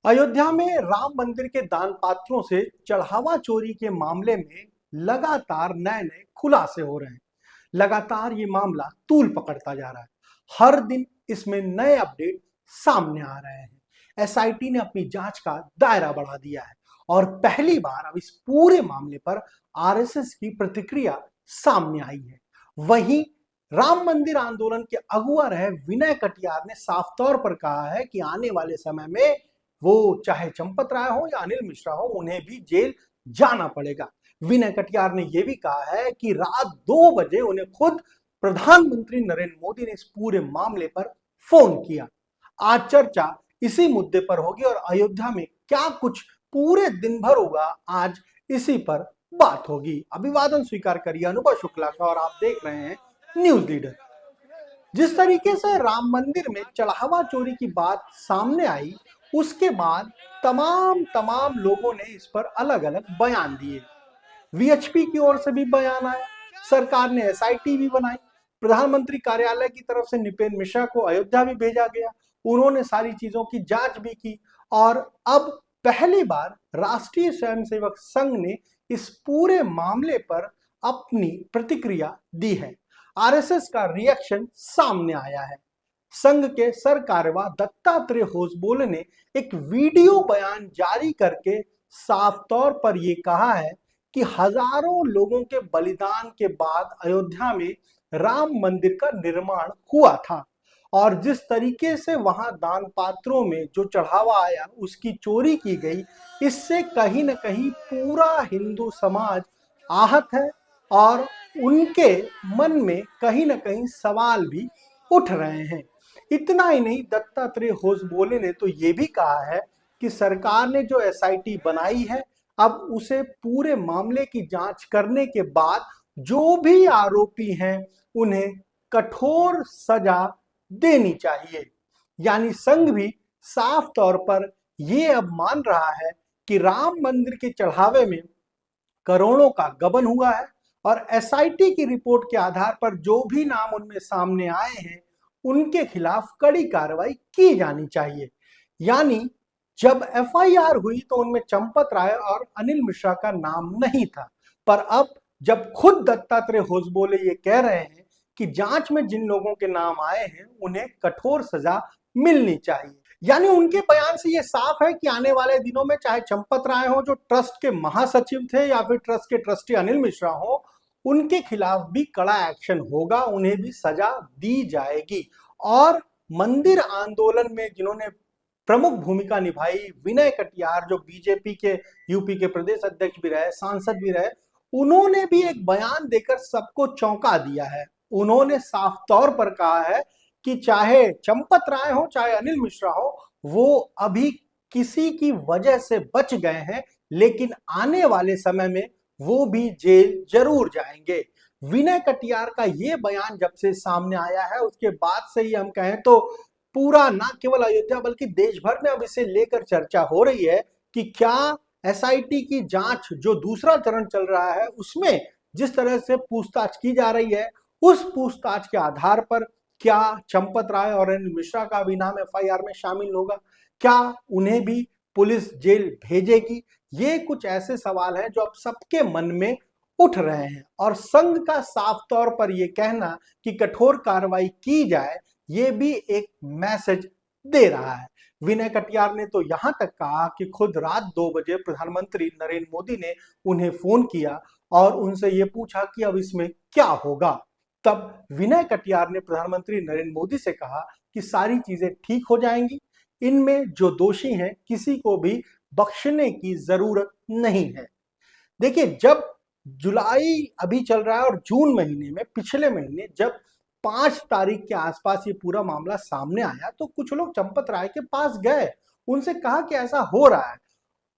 अयोध्या में राम मंदिर के दान पात्रों से चढ़ावा चोरी के मामले में लगातार नए नए खुलासे हो रहे हैं। लगातार ये मामला तूल पकड़ता जा रहा है। हर दिन इसमें नए अपडेट सामने आ रहे हैं। एसआईटी ने अपनी जांच का दायरा बढ़ा दिया है और पहली बार अब इस पूरे मामले पर आरएसएस की प्रतिक्रिया सामने आई है। वहीं राम मंदिर आंदोलन के अगुआ रहे विनय कटियार ने साफ तौर पर कहा है कि आने वाले समय में वो चाहे चंपत राय हो या अनिल मिश्रा हो, उन्हें भी जेल जाना पड़ेगा। विनय कटियार ने यह भी कहा है कि रात 2 बजे उन्हें खुद प्रधानमंत्री नरेंद्र मोदी ने इस पूरे मामले पर फोन किया। आज चर्चा इसी मुद्दे पर होगी और अयोध्या में क्या कुछ पूरे दिन भर होगा, आज इसी पर बात होगी। अभिवादन स्वीकार करिए अनुभव शुक्ला का और आप देख रहे हैं न्यूज लीडर। जिस तरीके से राम मंदिर में चढ़ावा चोरी की बात सामने आई, उसके बाद तमाम लोगों ने इस पर अलग अलग बयान दिए। वीएचपी की ओर से भी बयान आया, सरकार ने एसआईटी भी बनाई, प्रधानमंत्री कार्यालय की तरफ से नृपेंद्र मिश्रा को अयोध्या भी भेजा गया, उन्होंने सारी चीजों की जांच भी की और अब पहली बार राष्ट्रीय स्वयंसेवक संघ ने इस पूरे मामले पर अपनी प्रतिक्रिया दी है। आरएसएस का रिएक्शन सामने आया है। संघ के सरकार्यवाह दत्तात्रेय होसबोले ने एक वीडियो बयान जारी करके साफ तौर पर यह कहा है कि हजारों लोगों के बलिदान के बाद अयोध्या में राम मंदिर का निर्माण हुआ था और जिस तरीके से वहां दान पात्रों में जो चढ़ावा आया, उसकी चोरी की गई, इससे कहीं न कहीं पूरा हिंदू समाज आहत है और उनके मन में कहीं न कहीं सवाल भी उठ रहे हैं। इतना ही नहीं, दत्तात्रेय होसबोले ने तो ये भी कहा है कि सरकार ने जो एसआईटी बनाई है, अब उसे पूरे मामले की जांच करने के बाद जो भी आरोपी हैं उन्हें कठोर सजा देनी चाहिए। यानी संघ भी साफ तौर पर यह अब मान रहा है कि राम मंदिर के चढ़ावे में करोड़ों का गबन हुआ है और एसआईटी की रिपोर्ट के आधार पर जो भी नाम उनमें सामने आए हैं उनके खिलाफ कड़ी कार्रवाई की जानी चाहिए। यानी जब एफआईआर हुई तो उनमें चंपत राय और अनिल मिश्रा का नाम नहीं था, पर अब जब खुद दत्तात्रेय होसबोले ये कह रहे हैं कि जांच में जिन लोगों के नाम आए हैं उन्हें कठोर सजा मिलनी चाहिए, यानी उनके बयान से ये साफ है कि आने वाले दिनों में चाहे चंपत राय हो जो ट्रस्ट के महासचिव थे या फिर ट्रस्ट के ट्रस्टी अनिल मिश्रा हो, उनके खिलाफ भी कड़ा एक्शन होगा, उन्हें भी सजा दी जाएगी। और मंदिर आंदोलन में जिन्होंने प्रमुख भूमिका निभाई, विनय कटियार जो बीजेपी के यूपी के प्रदेश अध्यक्ष भी रहे, सांसद भी रहे, उन्होंने भी एक बयान देकर सबको चौंका दिया है। उन्होंने साफ तौर पर कहा है कि चाहे चंपत राय हो चाहे अनिल मिश्रा हो, वो अभी किसी की वजह से बच गए हैं, लेकिन आने वाले समय में वो भी जेल जरूर जाएंगे। विनय कटियार का ये बयान जब से सामने आया है, उसके बाद से ही हम कहें तो पूरा ना केवल अयोध्या बल्कि देश भर में अब इसे लेकर चर्चा हो रही है कि क्या एसआईटी की जांच जो दूसरा चरण चल रहा है उसमें जिस तरह से पूछताछ की जा रही है, उस पूछताछ के आधार पर क्या चंपत राय और अनिल मिश्रा का भी नाम एफआईआर में शामिल होगा, क्या उन्हें भी पुलिस जेल भेजेगी। ये कुछ ऐसे सवाल हैं जो अब सबके मन में उठ रहे हैं और संघ का साफ तौर पर यह कहना कि कठोर कार्रवाई की जाए, ये भी एक मैसेज दे रहा है। विनय कटियार ने तो यहां तक कहा कि खुद रात 2 बजे प्रधानमंत्री नरेंद्र मोदी ने उन्हें फोन किया और उनसे यह पूछा कि अब इसमें क्या होगा। तब विनय कटियार ने प्रधानमंत्री नरेंद्र मोदी से कहा कि सारी चीजें ठीक हो जाएंगी, इनमें जो दोषी हैं किसी को भी बख्शने की जरूरत नहीं है। देखिए, जब जुलाई अभी चल रहा है और जून महीने में पिछले महीने जब 5 तारीख के आसपास ये पूरा मामला सामने आया तो कुछ लोग चंपत राय के पास गए, उनसे कहा कि ऐसा हो रहा है।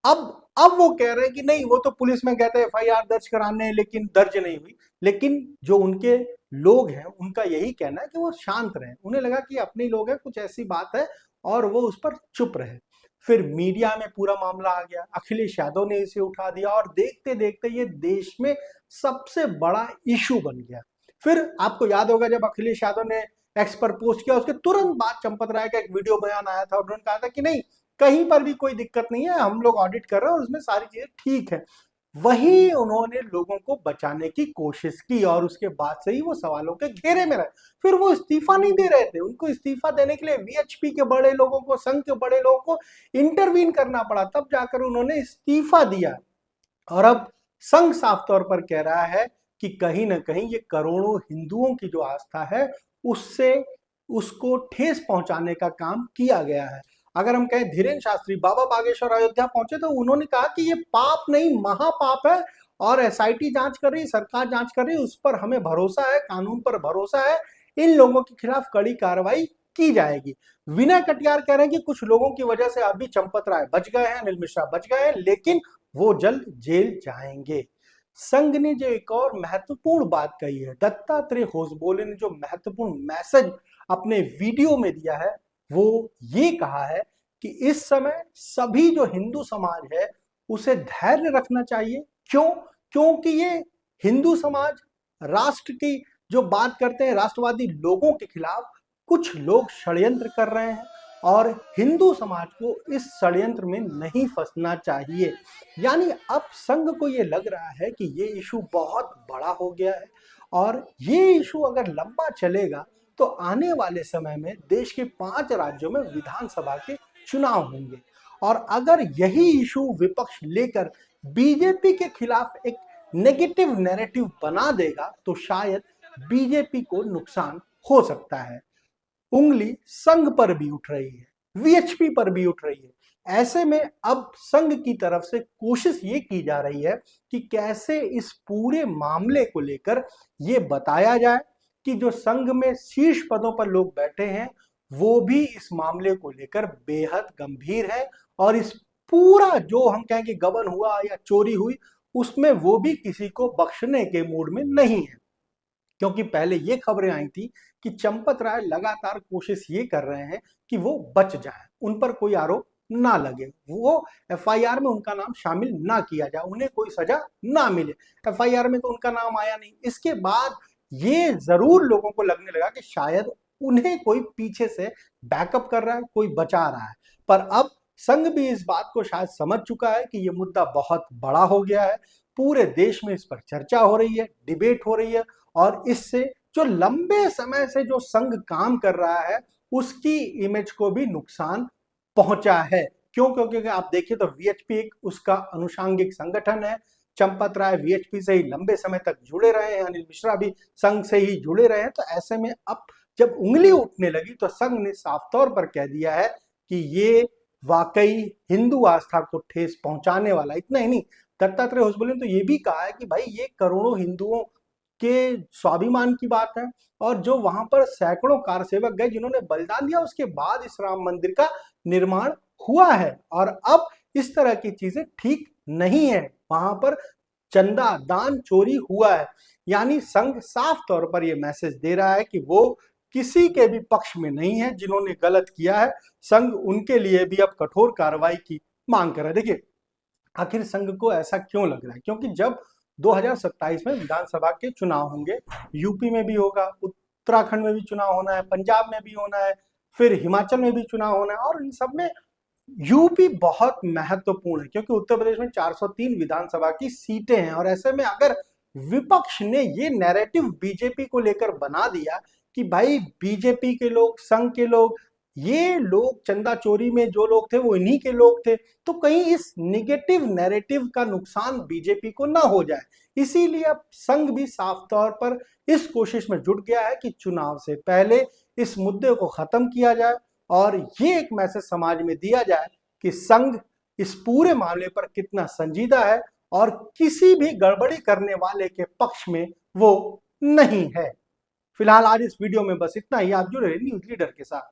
अब वो कह रहे हैं कि नहीं, वो तो पुलिस में गए थे एफआईआर दर्ज कराने, लेकिन दर्ज नहीं हुई। लेकिन जो उनके लोग हैं उनका यही कहना है कि वो शांत रहे, उन्हें लगा कि अपने लोग हैं, कुछ ऐसी बात है, और वो उस पर चुप रहे। फिर मीडिया में पूरा मामला आ गया, अखिलेश यादव ने इसे उठा दिया और देखते देखते ये देश में सबसे बड़ा इशू बन गया। फिर आपको याद होगा जब अखिलेश यादव ने एक्स पर पोस्ट किया, उसके तुरंत बाद चंपत राय का एक वीडियो बयान आया था और उन्होंने कहा था कि नहीं, कहीं पर भी कोई दिक्कत नहीं है, हम लोग ऑडिट कर रहे हैं और उसमें सारी चीजें ठीक है। वही उन्होंने लोगों को बचाने की कोशिश की और उसके बाद से ही वो सवालों के घेरे में रहे। फिर वो इस्तीफा नहीं दे रहे थे, उनको इस्तीफा देने के लिए वीएचपी के बड़े लोगों को, संघ के बड़े लोगों को इंटरवीन करना पड़ा, तब जाकर उन्होंने इस्तीफा दिया। और अब संघ साफ तौर पर कह रहा है कि कहीं ना कहीं ये करोड़ों हिंदुओं की जो आस्था है उससे उसको ठेस पहुंचाने का काम किया गया है। अगर हम कहें धीरेन्द्र शास्त्री बाबा बागेश्वर अयोध्या पहुंचे तो उन्होंने कहा कि ये पाप नहीं महापाप है और एसआईटी जांच कर रही, सरकार जांच कर रही, उस पर हमें भरोसा है, कानून पर भरोसा है, इन लोगों के खिलाफ कड़ी कार्रवाई की जाएगी। विनय कटियार कह रहे हैं कि कुछ लोगों की वजह से अभी चंपत राय बच गए हैं, अनिल मिश्रा बच गए हैं, लेकिन वो जल्द जेल जाएंगे। संघ ने जो एक और महत्वपूर्ण बात कही है, दत्तात्रेय होसबोले ने जो महत्वपूर्ण मैसेज अपने वीडियो में दिया है वो ये कहा है कि इस समय सभी जो हिंदू समाज है उसे धैर्य रखना चाहिए। क्यों? क्योंकि ये हिंदू समाज राष्ट्र की जो बात करते हैं, राष्ट्रवादी लोगों के खिलाफ कुछ लोग षड्यंत्र कर रहे हैं और हिंदू समाज को इस षड्यंत्र में नहीं फंसना चाहिए। यानी अब संघ को ये लग रहा है कि ये इशू बहुत बड़ा हो गया है और ये इशू अगर लंबा चलेगा तो आने वाले समय में देश के 5 राज्यों में विधानसभा के चुनाव होंगे और अगर यही इशू विपक्ष लेकर बीजेपी के खिलाफ एक नेगेटिव नैरेटिव बना देगा तो शायद बीजेपी को नुकसान हो सकता है। उंगली संघ पर भी उठ रही है, वीएचपी पर भी उठ रही है। ऐसे में अब संघ की तरफ से कोशिश ये की जा रही है कि कैसे इस पूरे मामले को लेकर ये बताया जाए कि जो संघ में शीर्ष पदों पर लोग बैठे हैं वो भी इस मामले को लेकर बेहद गंभीर है और इस पूरा जो हम कहेंगे गबन हुआ या चोरी हुई उसमें वो भी किसी को बख्शने के मूड में नहीं है। क्योंकि पहले ये खबरें आई थी कि चंपत राय लगातार कोशिश ये कर रहे हैं कि वो बच जाए, उन पर कोई आरोप ना लगे, वो एफआईआर में उनका नाम शामिल ना किया जाए, उन्हें कोई सजा ना मिले। एफआईआर में तो उनका नाम आया नहीं। इसके बाद ये जरूर लोगों को लगने लगा कि शायद उन्हें कोई पीछे से बैकअप कर रहा है, कोई बचा रहा है। पर अब संघ भी इस बात को शायद समझ चुका है कि ये मुद्दा बहुत बड़ा हो गया है, पूरे देश में इस पर चर्चा हो रही है, डिबेट हो रही है और इससे जो लंबे समय से जो संघ काम कर रहा है उसकी इमेज को भी नुकसान पहुंचा है। क्यों? क्योंकि आप देखिए तो वीएचपी एक उसका अनुषांगिक संगठन है। चंपत राय वीएचपी से ही लंबे समय तक जुड़े रहे हैं, अनिल मिश्रा भी संघ से ही जुड़े रहे हैं। तो ऐसे में अब जब उंगली उठने लगी तो संघ ने साफ तौर पर कह दिया है कि ये वाकई हिंदू आस्था को ठेस पहुंचाने वाला। इतना ही नहीं, दत्तात्रेय होसबोले ने तो ये भी कहा है कि भाई ये करोड़ों हिंदुओं के स्वाभिमान की बात है और जो वहां पर सैकड़ों कार सेवक गए जिन्होंने बलिदान दिया, उसके बाद इस राम मंदिर का निर्माण हुआ है और अब इस तरह की चीजें ठीक नहीं है, वहां पर चंदा दान चोरी हुआ है। यानी संघ साफ तौर पर यह मैसेज दे रहा है कि वो किसी के भी पक्ष में नहीं है। जिन्होंने गलत किया है संघ उनके लिए भी अब कठोर कार्रवाई की मांग कर रहा है। देखिए आखिर संघ को ऐसा क्यों लग रहा है, क्योंकि जब 2027 में विधानसभा के चुनाव होंगे, यूपी में भी होगा, उत्तराखंड में भी चुनाव होना है, पंजाब में भी होना है, फिर हिमाचल में भी चुनाव होना है और इन सब में यूपी बहुत महत्वपूर्ण है क्योंकि उत्तर प्रदेश में 403 विधानसभा की सीटें हैं और ऐसे में अगर विपक्ष ने ये नैरेटिव बीजेपी को लेकर बना दिया कि भाई बीजेपी के लोग, संघ के लोग, ये लोग चंदा चोरी में जो लोग थे वो इन्हीं के लोग थे, तो कहीं इस निगेटिव नैरेटिव का नुकसान बीजेपी को ना हो जाए। इसीलिए अब संघ भी साफ तौर पर इस कोशिश में जुट गया है कि चुनाव से पहले इस मुद्दे को खत्म किया जाए और ये एक मैसेज समाज में दिया जाए कि संघ इस पूरे मामले पर कितना संजीदा है और किसी भी गड़बड़ी करने वाले के पक्ष में वो नहीं है। फिलहाल आज इस वीडियो में बस इतना ही। आप जुड़े रहिए न्यूज़ लीडर के साथ।